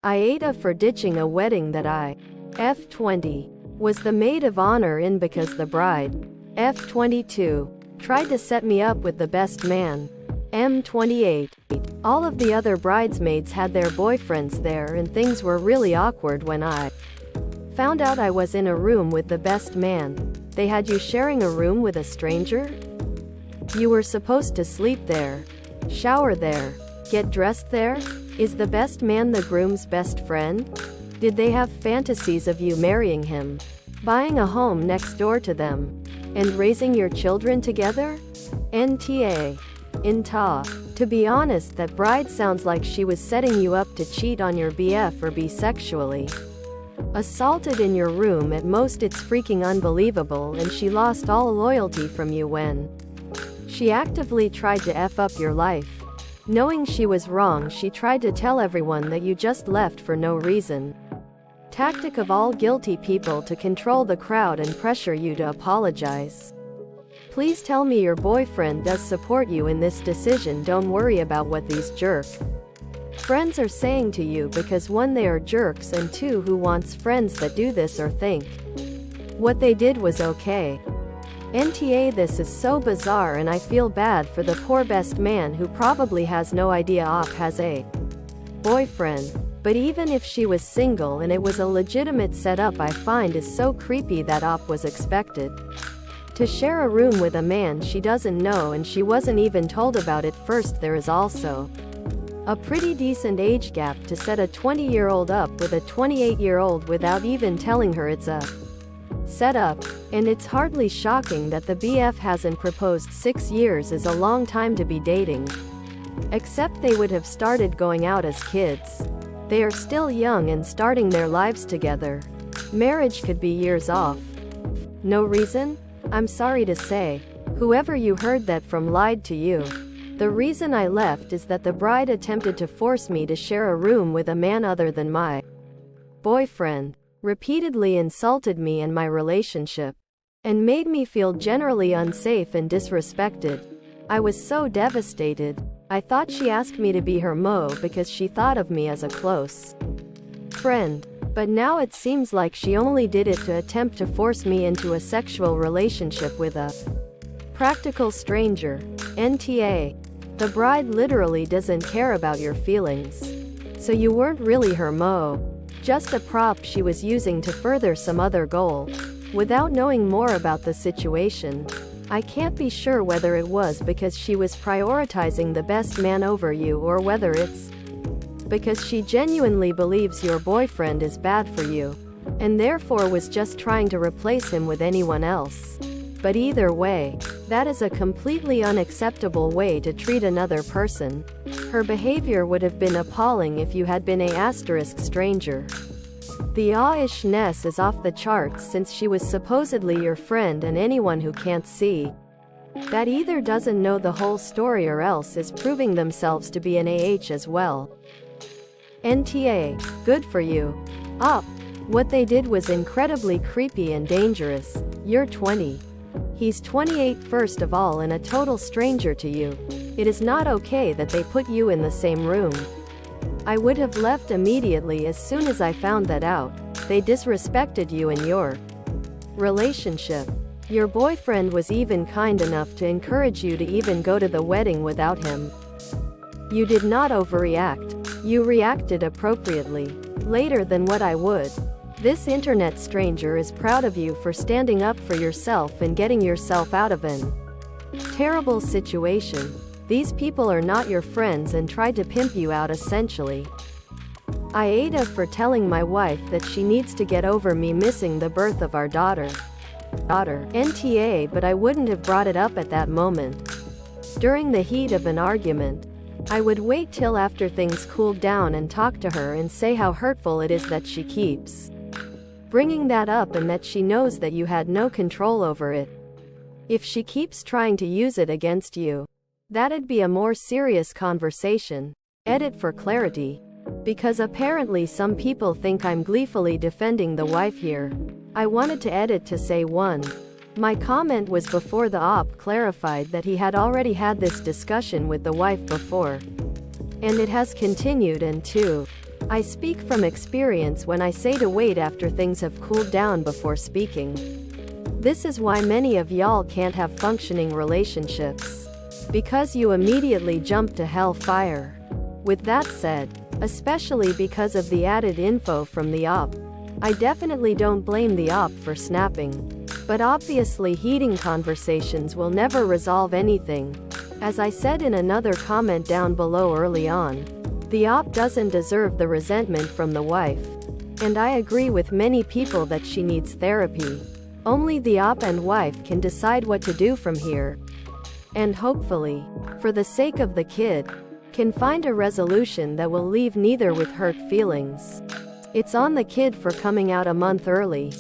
AITA for ditching a wedding that I F20 was the maid of honor in because the bride F22 tried to set me up with the best man M28. All of the other bridesmaids had their boyfriends there and things were really awkward when I found out I was in a room with the best man. They had you sharing a room with a stranger? You were supposed to sleep there, shower there, get dressed there? Is the best man the groom's best friend? Did they have fantasies of you marrying him, buying a home next door to them, and raising your children together? NTA. INTA. To be honest, that bride sounds like she was setting you up to cheat on your BF or be sexually assaulted in your room. At most it's freaking unbelievable, and she lost all loyalty from you when she actively tried to F up your life. Knowing she was wrong, she tried to tell everyone that you just left for no reason. Tactic of all guilty people to control the crowd and pressure you to apologize. Please tell me your boyfriend does support you in this decision. Don't worry about what these jerk friends are saying to you, because one, they are jerks, and two, who wants friends that do this or think what they did was okay? NTA. This is so bizarre, and I feel bad for the poor best man who probably has no idea Op has a boyfriend. But even if she was single and it was a legitimate setup, I find is so creepy that Op was expected to share a room with a man she doesn't know, and she wasn't even told about it first. There is also a pretty decent age gap to set a 20-year-old up with a 28-year-old without even telling her it's a setup. And it's hardly shocking that the BF hasn't proposed. 6 years is a long time to be dating. Except they would have started going out as kids. They are still young and starting their lives together. Marriage could be years off. No reason? I'm sorry to say, whoever you heard that from lied to you. The reason I left is that the bride attempted to force me to share a room with a man other than my boyfriend, repeatedly insulted me and my relationship, and made me feel generally unsafe and disrespected. I was so devastated. I thought she asked me to be her Mo because she thought of me as a close friend. But now it seems like she only did it to attempt to force me into a sexual relationship with a practical stranger. NTA. The bride literally doesn't care about your feelings. So you weren't really her Mo, just a prop she was using to further some other goal. Without knowing more about the situation, I can't be sure whether it was because she was prioritizing the best man over you, or whether it's because she genuinely believes your boyfriend is bad for you, and therefore was just trying to replace him with anyone else. But either way, that is a completely unacceptable way to treat another person. Her behavior would have been appalling if you had been a * stranger. The awishness is off the charts, since she was supposedly your friend, and anyone who can't see that either doesn't know the whole story or else is proving themselves to be an AH as well. NTA. Good for you. Op. What they did was incredibly creepy and dangerous. You're 20. He's 28. First of all, and a total stranger to you. It is not okay that they put you in the same room. I would have left immediately as soon as I found that out. They disrespected you and your relationship. Your boyfriend was even kind enough to encourage you to even go to the wedding without him. You did not overreact. You reacted appropriately. Later than what I would. This internet stranger is proud of you for standing up for yourself and getting yourself out of an terrible situation. These people are not your friends and tried to pimp you out essentially. AITA for telling my wife that she needs to get over me missing the birth of our daughter. NTA. But I wouldn't have brought it up at that moment. During the heat of an argument, I would wait till after things cooled down and talk to her and say how hurtful it is that she keeps bringing that up, and that she knows that you had no control over it. If she keeps trying to use it against you, that'd be a more serious conversation. Edit for clarity. Because apparently some people think I'm gleefully defending the wife here. I wanted to edit to say 1. My comment was before the op clarified that he had already had this discussion with the wife before, and it has continued, and 2. I speak from experience when I say to wait after things have cooled down before speaking. This is why many of y'all can't have functioning relationships. Because you immediately jump to hellfire. With that said, especially because of the added info from the op, I definitely don't blame the op for snapping. But obviously heating conversations will never resolve anything. As I said in another comment down below early on, the op doesn't deserve the resentment from the wife. And I agree with many people that she needs therapy. Only the op and wife can decide what to do from here. And hopefully, for the sake of the kid, can find a resolution that will leave neither with hurt feelings. It's on the kid for coming out a month early.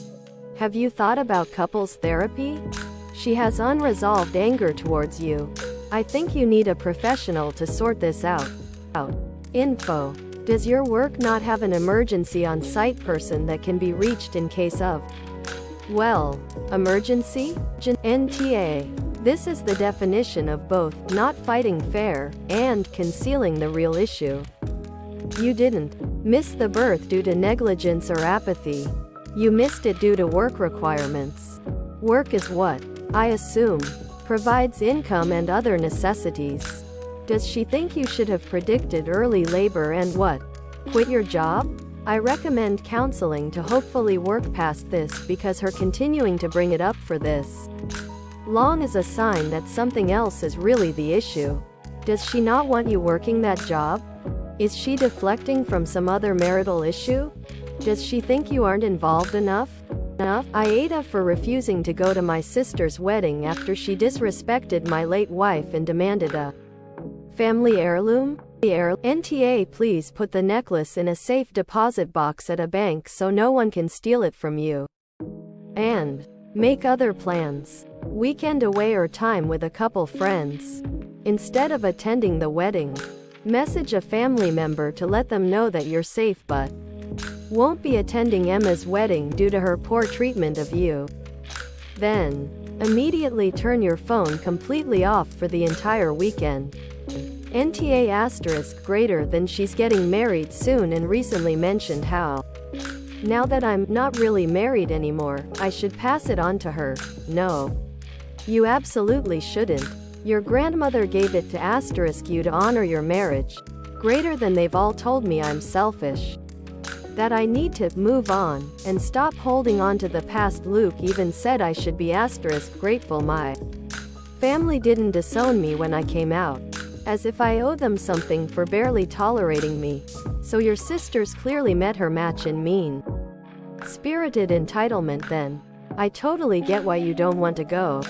Have you thought about couples therapy? She has unresolved anger towards you. I think you need a professional to sort this out. Info. Does your work not have an emergency on-site person that can be reached in case of? Well, emergency? NTA. This is the definition of both not fighting fair and concealing the real issue. You didn't miss the birth due to negligence or apathy. You missed it due to work requirements. Work is what, I assume, provides income and other necessities. Does she think you should have predicted early labor and what? Quit your job? I recommend counseling to hopefully work past this because her continuing to bring it up for this long is a sign that something else is really the issue. Does she not want you working that job? Is she deflecting from some other marital issue? Does she think you aren't involved enough? AITA for refusing to go to my sister's wedding after she disrespected my late wife and demanded a family heirloom? NTA, please put the necklace in a safe deposit box at a bank so no one can steal it from you. And make other plans. Weekend away or time with a couple friends. Instead of attending the wedding, message a family member to let them know that you're safe but won't be attending Emma's wedding due to her poor treatment of you. Then, immediately turn your phone completely off for the entire weekend. NTA asterisk greater than she's getting married soon and recently mentioned how, now that I'm not really married anymore, I should pass it on to her. No. You absolutely shouldn't. Your grandmother gave it to asterisk you to honor your marriage. Greater than they've all told me I'm selfish. That I need to move on and stop holding on to the past. Luke even said I should be asterisk grateful my family didn't disown me when I came out. As if I owe them something for barely tolerating me. So your sister's clearly met her match in mean spirited entitlement then. I totally get why you don't want to go.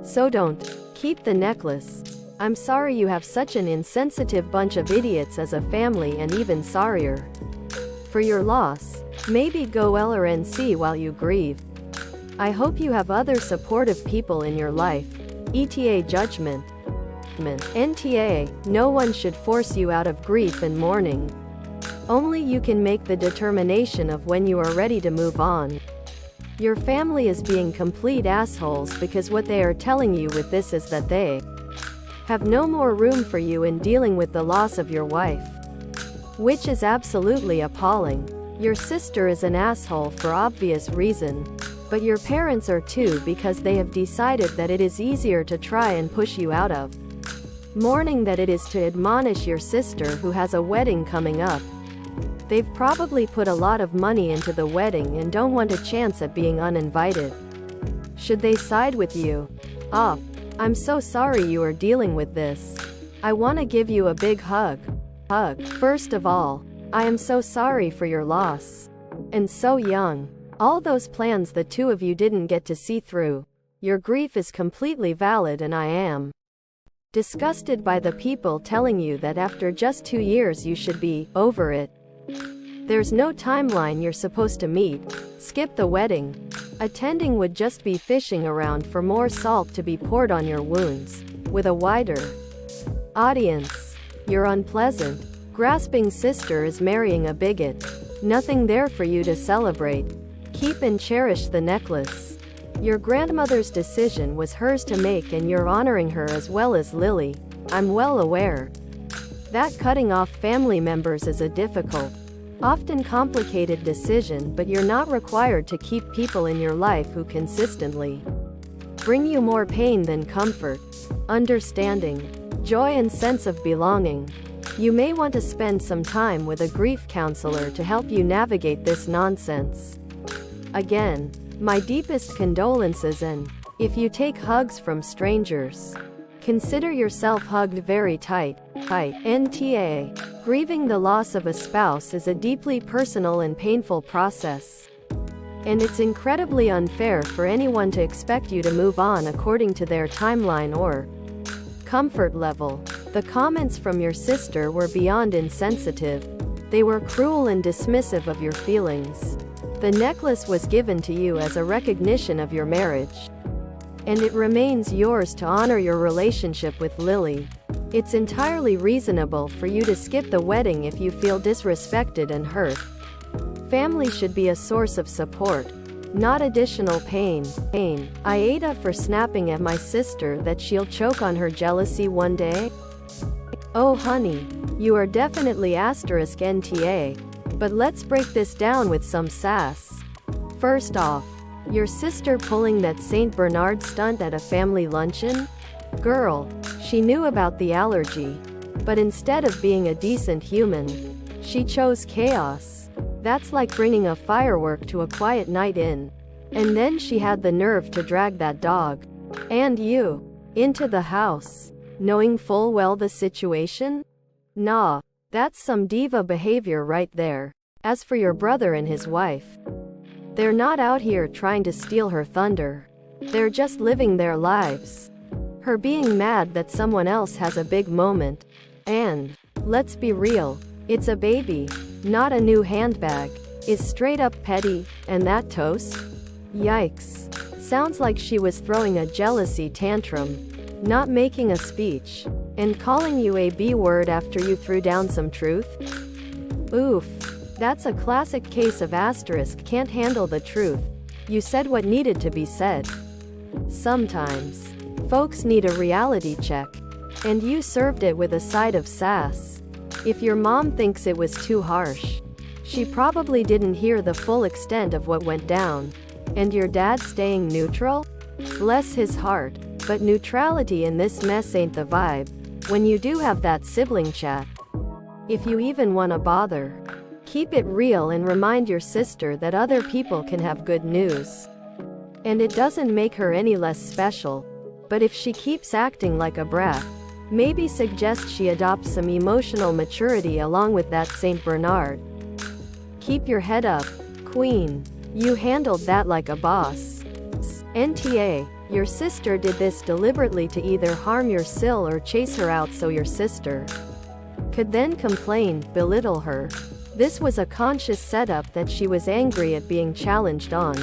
So don't keep the necklace. I'm sorry you have such an insensitive bunch of idiots as a family and even sorrier for your loss. Maybe go LRNC while you grieve. I hope you have other supportive people in your life. ETA judgment. NTA, no one should force you out of grief and mourning. Only you can make the determination of when you are ready to move on. Your family is being complete assholes because what they are telling you with this is that they have no more room for you in dealing with the loss of your wife. Which is absolutely appalling. Your sister is an asshole for obvious reason. But your parents are too because they have decided that it is easier to try and push you out of mourning than it is to admonish your sister who has a wedding coming up. They've probably put a lot of money into the wedding and don't want a chance at being uninvited. Should they side with you? I'm so sorry you are dealing with this. I want to give you a big hug. First of all, I am so sorry for your loss. And so young. All those plans the two of you didn't get to see through. Your grief is completely valid and I am disgusted by the people telling you that after just 2 years you should be over it. There's no timeline you're supposed to meet. Skip the wedding. Attending would just be fishing around for more salt to be poured on your wounds. With a wider audience. Your unpleasant, grasping sister is marrying a bigot. Nothing there for you to celebrate. Keep and cherish the necklace. Your grandmother's decision was hers to make and you're honoring her as well as Lily. I'm well aware that cutting off family members is a difficult Often complicated decision, but you're not required to keep people in your life who consistently bring you more pain than comfort, understanding, joy and sense of belonging. You may want to spend some time with a grief counselor to help you navigate this nonsense. Again, my deepest condolences, and if you take hugs from strangers, consider yourself hugged very tight. NTA. Grieving the loss of a spouse is a deeply personal and painful process. And it's incredibly unfair for anyone to expect you to move on according to their timeline or comfort level. The comments from your sister were beyond insensitive. They were cruel and dismissive of your feelings. The necklace was given to you as a recognition of your marriage, and it remains yours to honor your relationship with Lily. It's entirely reasonable for you to skip the wedding if you feel disrespected and hurt. Family should be a source of support, not additional pain. AITA for snapping at my sister that she'll choke on her jealousy one day? Oh honey, you are definitely *NTA. But let's break this down with some sass. First off, your sister pulling that St. Bernard stunt at a family luncheon? Girl, she knew about the allergy. But instead of being a decent human, she chose chaos. That's like bringing a firework to a quiet night in. And then she had the nerve to drag that dog, and you, into the house, knowing full well the situation? Nah, that's some diva behavior right there. As for your brother and his wife, they're not out here trying to steal her thunder. They're just living their lives. Her being mad that someone else has a big moment, and, let's be real, it's a baby, not a new handbag, is straight up petty. And that toast? Yikes. Sounds like she was throwing a jealousy tantrum, not making a speech, and calling you a B-word after you threw down some truth? Oof. That's a classic case of can't handle the truth. You said what needed to be said. Sometimes, folks need a reality check, and you served it with a side of sass. If your mom thinks it was too harsh, she probably didn't hear the full extent of what went down. And your dad staying neutral? Bless his heart, but neutrality in this mess ain't the vibe. When you do have that sibling chat, if you even wanna bother, keep it real and remind your sister that other people can have good news. And it doesn't make her any less special. But if she keeps acting like a brat, maybe suggest she adopts some emotional maturity along with that St. Bernard. Keep your head up, queen. You handled that like a boss. NTA. Your sister did this deliberately to either harm your sil or chase her out so your sister could then complain, belittle her. This was a conscious setup that she was angry at being challenged on.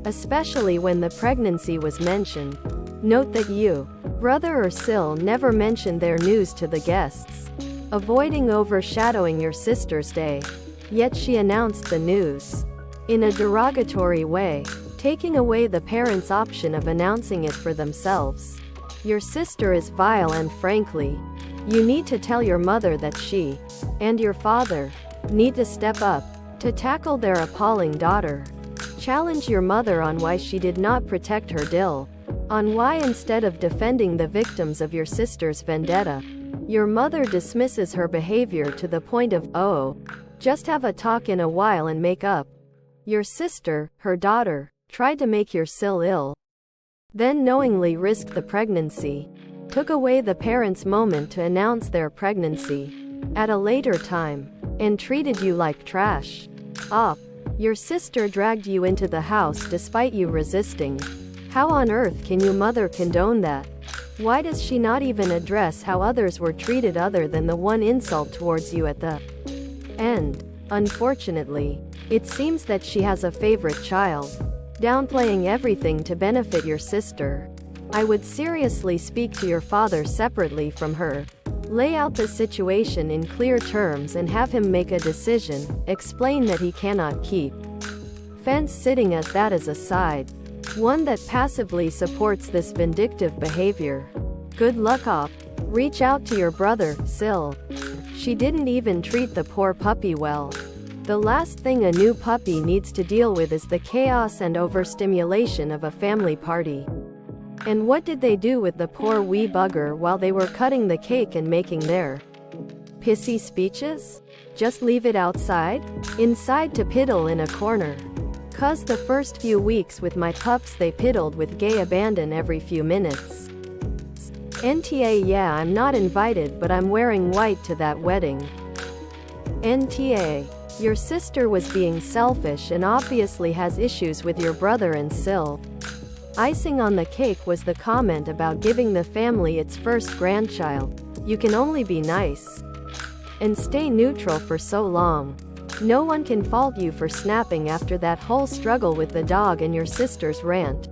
Especially when the pregnancy was mentioned. Note that you, brother or sil, never mentioned their news to the guests, avoiding overshadowing your sister's day. Yet she announced the news in a derogatory way, taking away the parents' option of announcing it for themselves. Your sister is vile, and frankly, you need to tell your mother that she and your father need to step up to tackle their appalling daughter. Challenge your mother on why she did not protect her dill, on why instead of defending the victims of your sister's vendetta, your mother dismisses her behavior to the point of, oh, just have a talk in a while and make up. Your sister, her daughter, tried to make your sil ill, then knowingly risked the pregnancy, took away the parents' moment to announce their pregnancy at a later time, and treated you like trash. Your sister dragged you into the house despite you resisting. How on earth can your mother condone that? Why does she not even address how others were treated other than the one insult towards you at the end? Unfortunately, it seems that she has a favorite child, downplaying everything to benefit your sister. I would seriously speak to your father separately from her. Lay out the situation in clear terms and have him make a decision. Explain that he cannot keep fence-sitting, as that is a side, one that passively supports this vindictive behavior. Good luck. Reach out to your brother, sil. She didn't even treat the poor puppy well. The last thing a new puppy needs to deal with is the chaos and overstimulation of a family party. And what did they do with the poor wee bugger while they were cutting the cake and making their pissy speeches? Just leave it outside? Inside to piddle in a corner. 'Cause the first few weeks with my pups they piddled with gay abandon every few minutes. NTA yeah, I'm not invited, but I'm wearing white to that wedding. NTA. Your sister was being selfish and obviously has issues with your brother and Sil. Icing on the cake was the comment about giving the family its first grandchild. You can only be nice and stay neutral for so long. No one can fault you for snapping after that whole struggle with the dog and your sister's rant.